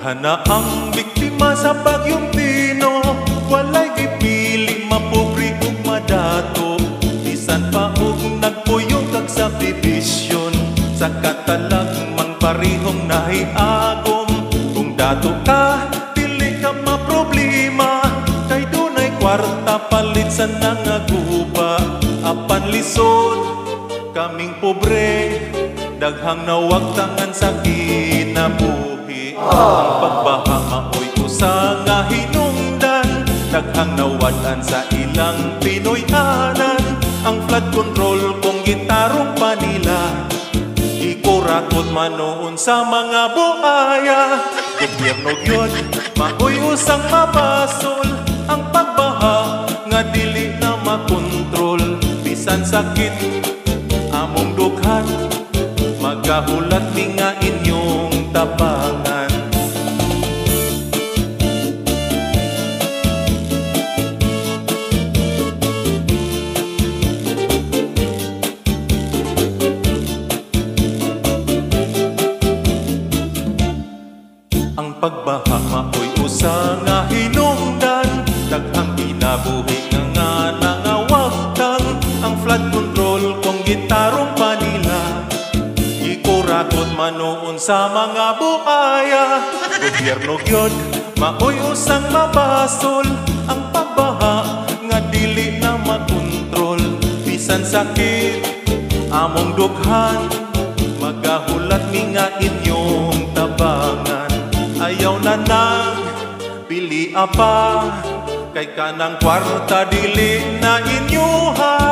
Daghana ang biktima sa Bagyong Tino, walay gipili mapobre ug madato. Bisan pa og nagpuyong kag subdivision, sa katalagmang parihong nahiagom. Kung dato ka, dili ka maproblema, kay dunay kwarta palit sa nangaguba. Apan lisod, kaming pobre, daghang nawagtangan sa kinabuhi. Ang pagbaha maoy usa nga hinungdan, daghang nawadan sa ilang Pinoy-anan. Ang flood control kung gitarong pa nila, ikurakot manoon sa mga buaya. Gobyerno gyud maoy usang mabasol, ang pagbaha nga dili na makontrol. Bisan sakit among dughan, magahulat mi nga inyong tabangan. Ang pagbaha maoy usa nga hinungdan, daghang kinabuhi nga nangawagtang. Ang flood control kung gitarong pa nila, ikurakot manoon sa mga buaya. Gobyerno gyud maoy usang mabasol, ang pagbaha nga dili na makontrol. Bisan sakit among dughan, magahulat mi nga inyong tabangan. Ayaw na pili apa, kay kanang kwarta dili na inyuha.